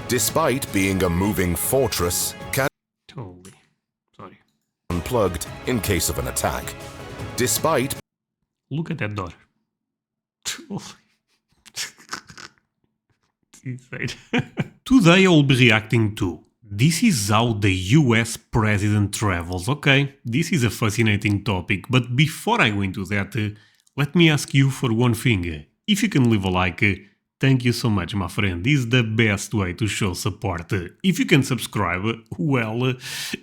despite being a moving fortress, can Holy. Sorry. be unplugged in case of an attack. Despite Look at that door. It's insane. Today I will be reacting to this is how the US president travels. Okay, this is a fascinating topic, but before I go into that, let me ask you for one thing. If you can leave a like, thank you so much, my friend. This is the best way to show support. If you can subscribe, well,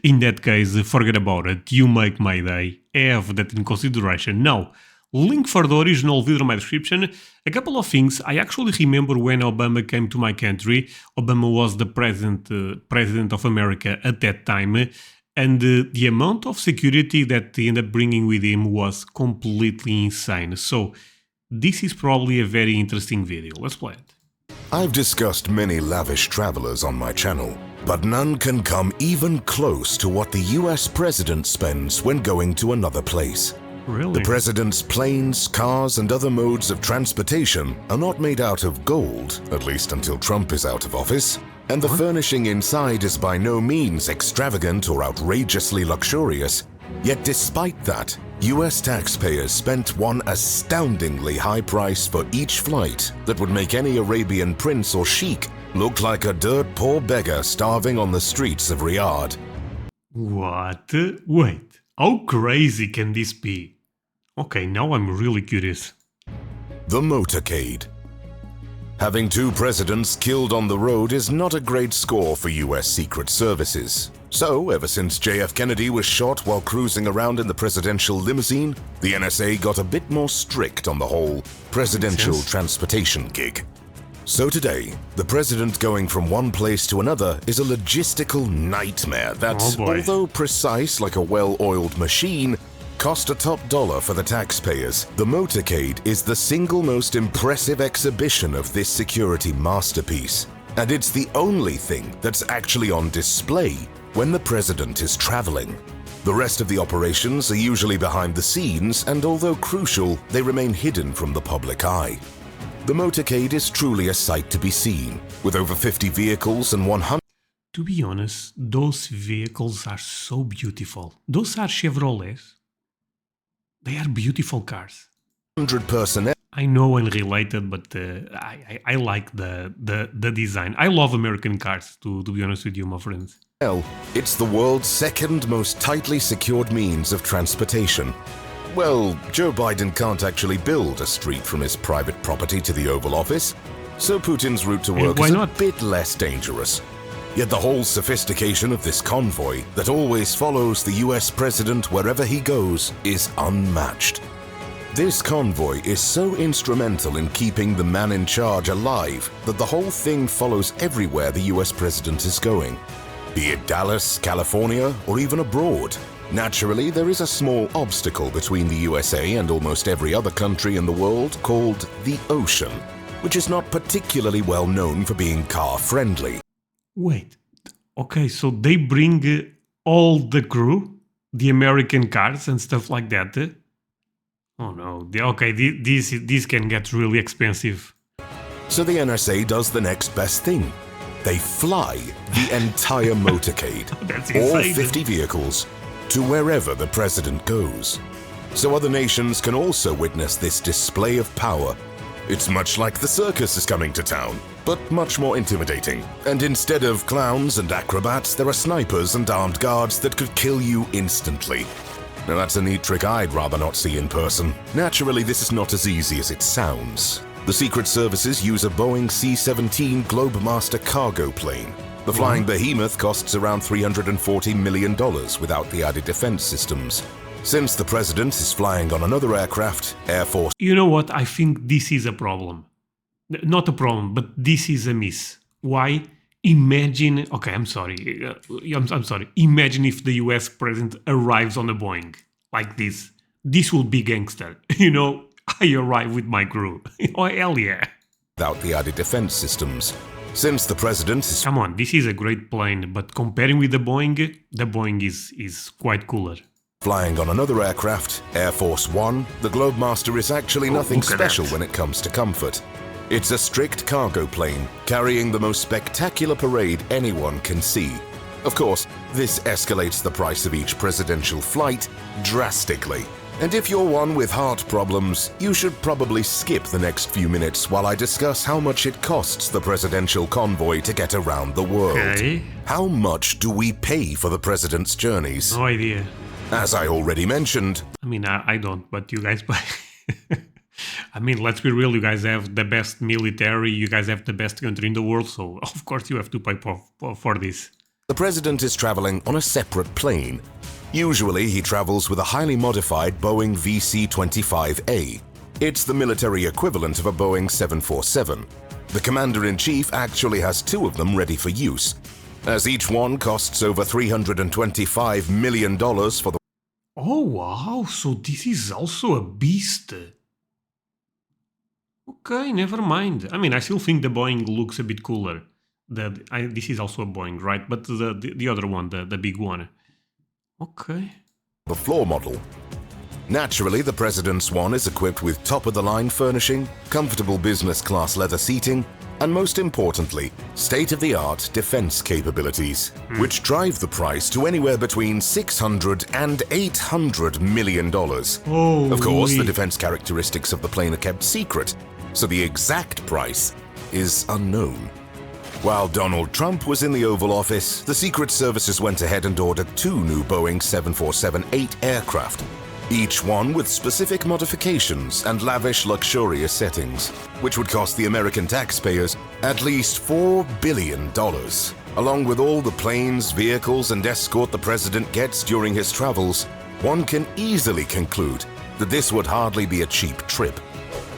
in that case, forget about it. You make my day. Have that in consideration. Now, link for the original video in my description. A couple of things. I actually remember when Obama came to my country. Obama was the president of America at that time. And the amount of security that he ended up bringing with him was completely insane. So, this is probably a very interesting video. Let's play it. I've discussed many lavish travelers on my channel, but none can come even close to what the US president spends when going to another place. Really? The president's planes, cars, and other modes of transportation are not made out of gold, at least until Trump is out of office, and the furnishing inside is by no means extravagant or outrageously luxurious. Yet despite that, US taxpayers spent one astoundingly high price for each flight that would make any Arabian prince or sheik look like a dirt poor beggar starving on the streets of Riyadh. What? Wait, how crazy can this be? Okay, now I'm really curious. The Motorcade. Having two presidents killed on the road is not a great score for US Secret Services. So, ever since JF Kennedy was shot while cruising around in the presidential limousine, the NSA got a bit more strict on the whole presidential transportation gig. So today, the president going from one place to another is a logistical nightmare that, although precise like a well-oiled machine, cost a top dollar for the taxpayers. The Motorcade is the single most impressive exhibition of this security masterpiece, and it's the only thing that's actually on display when the president is traveling. The rest of the operations are usually behind the scenes, and although crucial, they remain hidden from the public eye. The Motorcade is truly a sight to be seen, with over 50 vehicles and 100. To be honest, those vehicles are so beautiful. Those are Chevrolets. They are beautiful cars. 100 personnel. I know unrelated, but I like the design. I love American cars, to be honest with you, my friends. It's the world's second most tightly secured means of transportation. Well, Joe Biden can't actually build a street from his private property to the Oval Office, so Putin's route to work is a bit less dangerous. Yet the whole sophistication of this convoy that always follows the US president wherever he goes is unmatched. This convoy is so instrumental in keeping the man in charge alive that the whole thing follows everywhere the US president is going. Be it Dallas, California, or even abroad. Naturally, there is a small obstacle between the USA and almost every other country in the world called the ocean, which is not particularly well known for being car-friendly. Wait, okay, so they bring all the crew, the American cars and stuff like that? Oh no, okay, this can get really expensive. So the NSA does the next best thing. They fly the entire motorcade, all 50 vehicles, to wherever the president goes. So other nations can also witness this display of power. It's much like the circus is coming to town, but much more intimidating. And instead of clowns and acrobats, there are snipers and armed guards that could kill you instantly. Now that's a neat trick I'd rather not see in person. Naturally, this is not as easy as it sounds. The Secret Services use a Boeing C-17 Globemaster cargo plane. The flying behemoth costs around $340 million without the added defense systems. Since the president is flying on another aircraft, Air Force... You know what? I think this is a problem. Not a problem, but this is a miss. Why? Imagine... Okay, I'm sorry. I'm sorry. Imagine if the US president arrives on a Boeing like this. This will be gangster. You know, I arrive with my crew. Oh, hell yeah. Without the added defense systems. Since the president is... Come on, this is a great plane, but comparing with the Boeing is quite cooler. Flying on another aircraft, Air Force One, the Globemaster is actually nothing special when it comes to comfort. It's a strict cargo plane carrying the most spectacular parade anyone can see. Of course, this escalates the price of each presidential flight drastically. And if you're one with heart problems, you should probably skip the next few minutes while I discuss how much it costs the presidential convoy to get around the world. Okay. How much do we pay for the president's journeys? No idea. As I already mentioned, I mean, I don't, but you guys buy. I mean, let's be real, you guys have the best military, you guys have the best country in the world, so of course you have to pay for this. the president is traveling on a separate plane. Usually he travels with a highly modified Boeing VC-25A. It's the military equivalent of a Boeing 747. The commander-in-chief actually has two of them ready for use, as each one costs over $325 million for the... Oh wow, so this is also a beast. Okay, never mind. I mean, I still think the Boeing looks a bit cooler. This is also a Boeing, right? But the other one, the big one. Okay. The floor model. Naturally, the president's one is equipped with top-of-the-line furnishing, comfortable business-class leather seating, and most importantly, state-of-the-art defense capabilities, which drive the price to anywhere between $600 and $800 million. Of course, the defense characteristics of the plane are kept secret, so the exact price is unknown. While Donald Trump was in the Oval Office, the Secret Services went ahead and ordered two new Boeing 747-8 aircraft, each one with specific modifications and lavish, luxurious settings, which would cost the American taxpayers at least $4 billion. Along with all the planes, vehicles, and escort the president gets during his travels, one can easily conclude that this would hardly be a cheap trip.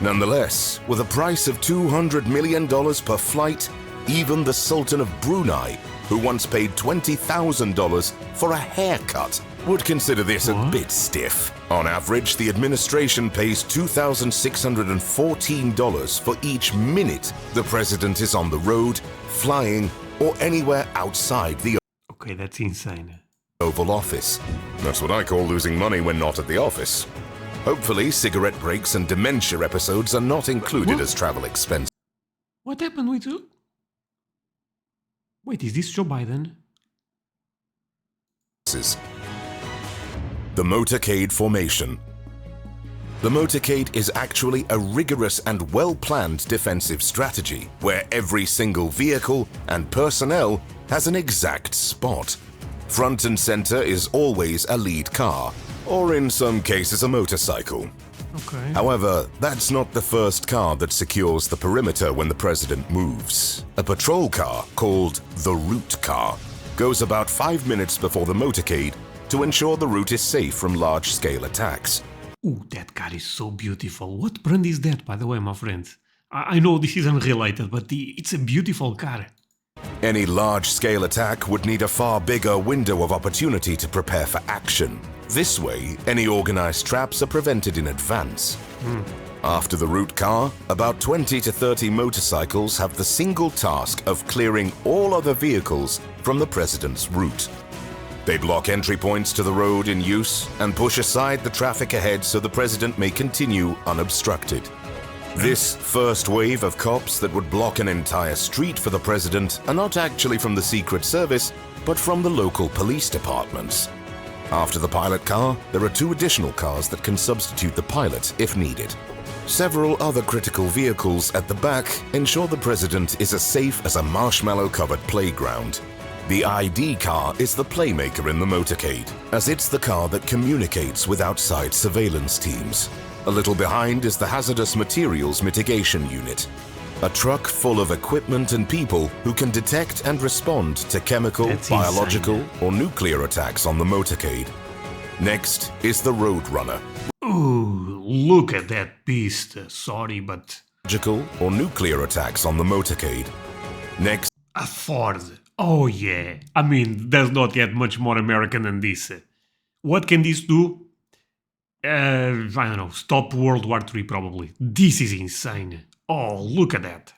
Nonetheless, with a price of $200 million per flight, even the Sultan of Brunei, who once paid $20,000 for a haircut, would consider this a bit stiff. On average, the administration pays $2,614 for each minute the president is on the road, flying, or anywhere outside the Okay, that's insane. Oval Office. That's what I call losing money when not at the office. Hopefully, cigarette breaks and dementia episodes are not included as travel expenses. What happened with you? Wait, is this Joe Biden? The Motorcade Formation. The Motorcade is actually a rigorous and well-planned defensive strategy where every single vehicle and personnel has an exact spot. Front and center is always a lead car, or in some cases a motorcycle. Okay. However, that's not the first car that secures the perimeter when the president moves. A patrol car, called the route car, goes about 5 minutes before the motorcade to ensure the route is safe from large-scale attacks. Ooh, that car is so beautiful. What brand is that, by the way, my friends? I know this is unrelated, but it's a beautiful car. Any large-scale attack would need a far bigger window of opportunity to prepare for action. This way, any organized traps are prevented in advance. After the route car, about 20 to 30 motorcycles have the single task of clearing all other vehicles from the president's route. They block entry points to the road in use and push aside the traffic ahead so the president may continue unobstructed. This first wave of cops that would block an entire street for the president are not actually from the Secret Service, but from the local police departments. After the pilot car, there are two additional cars that can substitute the pilot if needed. Several other critical vehicles at the back ensure the president is as safe as a marshmallow-covered playground. The ID car is the playmaker in the motorcade, as it's the car that communicates with outside surveillance teams. A little behind is the hazardous materials mitigation unit, a truck full of equipment and people who can detect and respond to chemical, biological, or nuclear attacks on the motorcade. Next is the Roadrunner. Ooh, look at that beast. Sorry, but... Biological or nuclear attacks on the motorcade. Next... A Ford. Oh yeah. I mean, there's not yet much more American than this. What can this do? I don't know. Stop World War III probably. This is insane. Oh, look at that.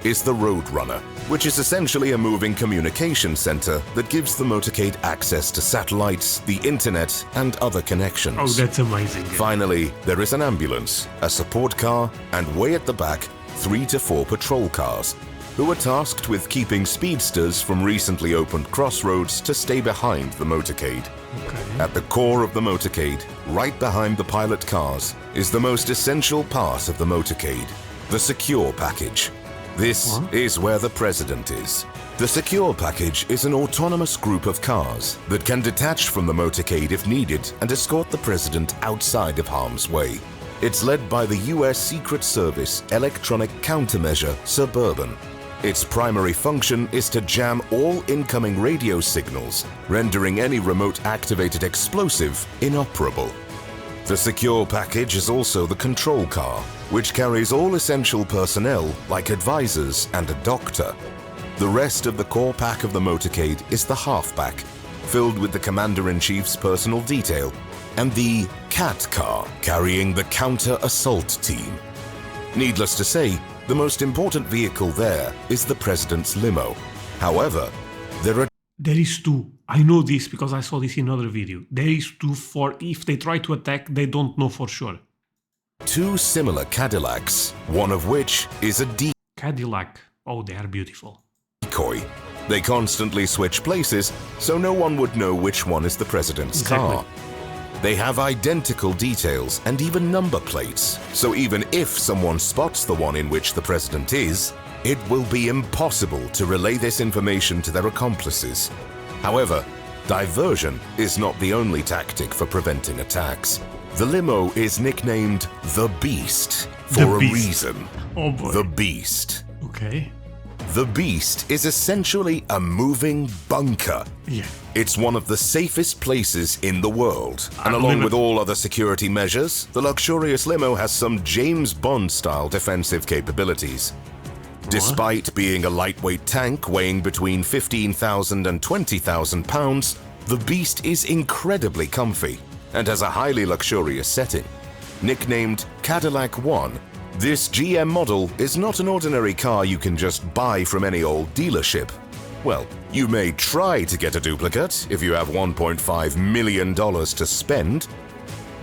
Is the Roadrunner, which is essentially a moving communication center that gives the motorcade access to satellites, the internet, and other connections. Oh, that's amazing. Finally, there is an ambulance, a support car, and way at the back, 3 to 4 patrol cars, who are tasked with keeping speedsters from recently opened crossroads to stay behind the motorcade. Okay. At the core of the motorcade, right behind the pilot cars, is the most essential part of the motorcade, the secure package. This is where the president is. The secure package is an autonomous group of cars that can detach from the motorcade if needed and escort the president outside of harm's way. It's led by the US Secret Service Electronic Countermeasure Suburban. Its primary function is to jam all incoming radio signals, rendering any remote-activated explosive inoperable. The secure package is also the control car, which carries all essential personnel like advisors and a doctor. The rest of the core pack of the motorcade is the halfback, filled with the Commander-in-Chief's personal detail, and the Cat car, carrying the counter-assault team. Needless to say, the most important vehicle there is the President's limo. However, there is two. I know this because I saw this in another video. There is two for if they try to attack, they don't know for sure. 2 similar Cadillacs, one of which is a Cadillac. Oh, they are beautiful. decoy. They constantly switch places, so no one would know which one is the president's car. They have identical details and even number plates, so even if someone spots the one in which the president is, it will be impossible to relay this information to their accomplices. However, diversion is not the only tactic for preventing attacks. The limo is nicknamed the Beast for a reason. Oh boy. The Beast. Okay. The Beast is essentially a moving bunker. Yeah. It's one of the safest places in the world, and along with all other security measures, the luxurious limo has some James Bond-style defensive capabilities. Despite being a lightweight tank weighing between 15,000 and 20,000 pounds, the Beast is incredibly comfy and has a highly luxurious setting. Nicknamed Cadillac One, this GM model is not an ordinary car you can just buy from any old dealership. Well, you may try to get a duplicate if you have $1.5 million to spend.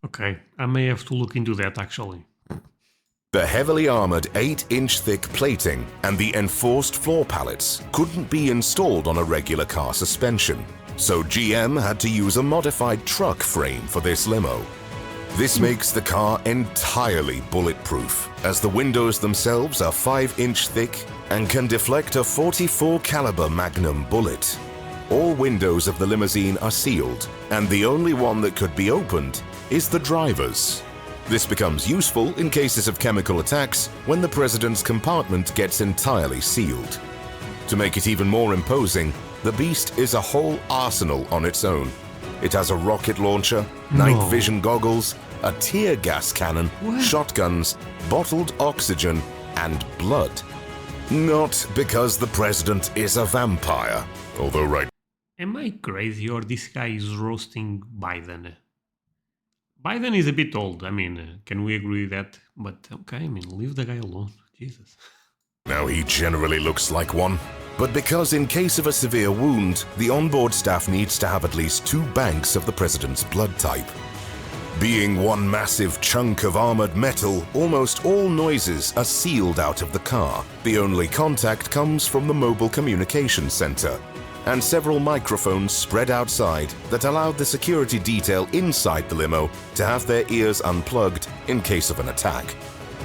Okay, I may have to look into that actually. The heavily armored 8-inch thick plating and the enforced floor pallets couldn't be installed on a regular car suspension, so GM had to use a modified truck frame for this limo. This makes the car entirely bulletproof, as the windows themselves are 5-inch thick and can deflect a .44 caliber Magnum bullet. All windows of the limousine are sealed, and the only one that could be opened is the driver's. This becomes useful in cases of chemical attacks when the president's compartment gets entirely sealed. To make it even more imposing, the Beast is a whole arsenal on its own. It has a rocket launcher, night vision goggles, a tear gas cannon, shotguns, bottled oxygen, and blood. Not because the president is a vampire, although right. Am I crazy or this guy is roasting Biden? Biden is a bit old, I mean, can we agree with that? But okay, I mean, leave the guy alone, Jesus. Now he generally looks like one. But because in case of a severe wound, the onboard staff needs to have at least 2 banks of the president's blood type. Being one massive chunk of armored metal, almost all noises are sealed out of the car. The only contact comes from the mobile communications center, and several microphones spread outside that allowed the security detail inside the limo to have their ears unplugged in case of an attack.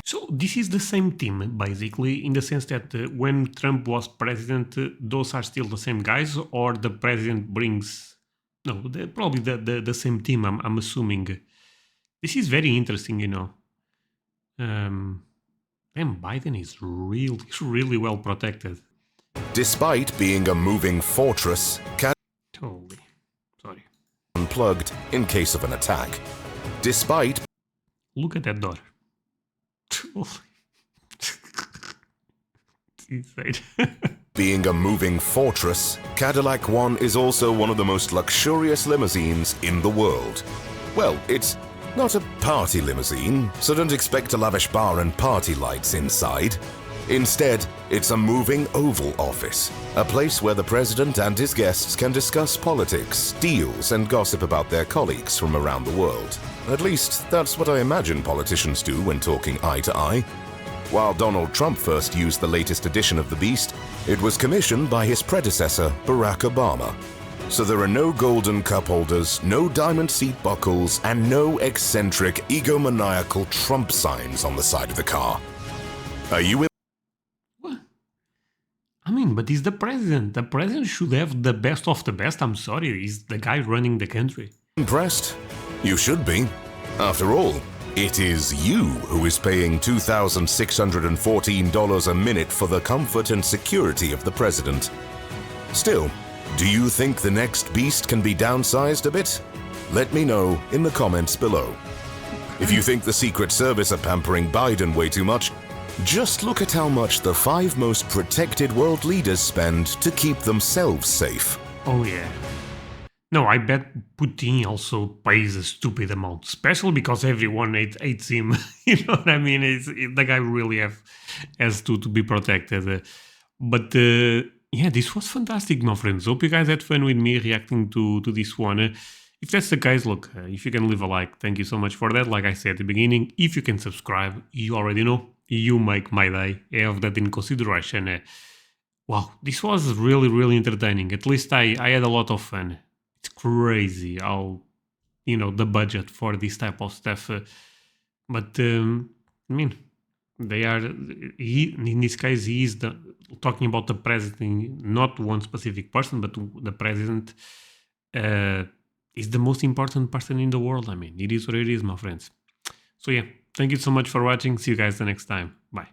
So this is the same team, basically, in the sense that when Trump was president, those are still the same guys, or the president brings... No, probably the same team, I'm assuming. This is very interesting, you know. And Biden is really well protected. Despite being a moving fortress, Holy, sorry. Unplugged in case of an attack. Despite... Look at that door. Insane. Being a moving fortress, Cadillac One is also one of the most luxurious limousines in the world. Well, it's not a party limousine, so don't expect a lavish bar and party lights inside. Instead, it's a moving Oval Office, a place where the president and his guests can discuss politics, deals, and gossip about their colleagues from around the world. At least, that's what I imagine politicians do when talking eye to eye. While Donald Trump first used the latest edition of the Beast, it was commissioned by his predecessor, Barack Obama. So there are no golden cup holders, no diamond seat buckles, and no eccentric, egomaniacal Trump signs on the side of the car. Are you What? I mean, but he's the president. The president should have the best of the best. I'm sorry, he's the guy running the country. impressed? You should be. After all, it is you who is paying $2,614 a minute for the comfort and security of the president. Still, do you think the next Beast can be downsized a bit? Let me know in the comments below. If you think the Secret Service are pampering Biden way too much, just look at how much the 5 most protected world leaders spend to keep themselves safe. Oh yeah. No, I bet Putin also pays a stupid amount, especially because everyone hates him. You know what I mean? The guy really has to be protected. Yeah, this was fantastic, my friends. Hope you guys had fun with me reacting to this one. If that's the case, look, if you can leave a like, thank you so much for that. Like I said at the beginning, if you can subscribe, you already know, you make my day. Have that in consideration. Wow, this was really, really entertaining. At least I had a lot of fun. It's crazy how, the budget for this type of stuff. I mean, they are, in this case, he is talking about the president, not one specific person, but the president is the most important person in the world. I mean, it is what it is, my friends. So yeah, thank you so much for watching. See you guys the next time. Bye.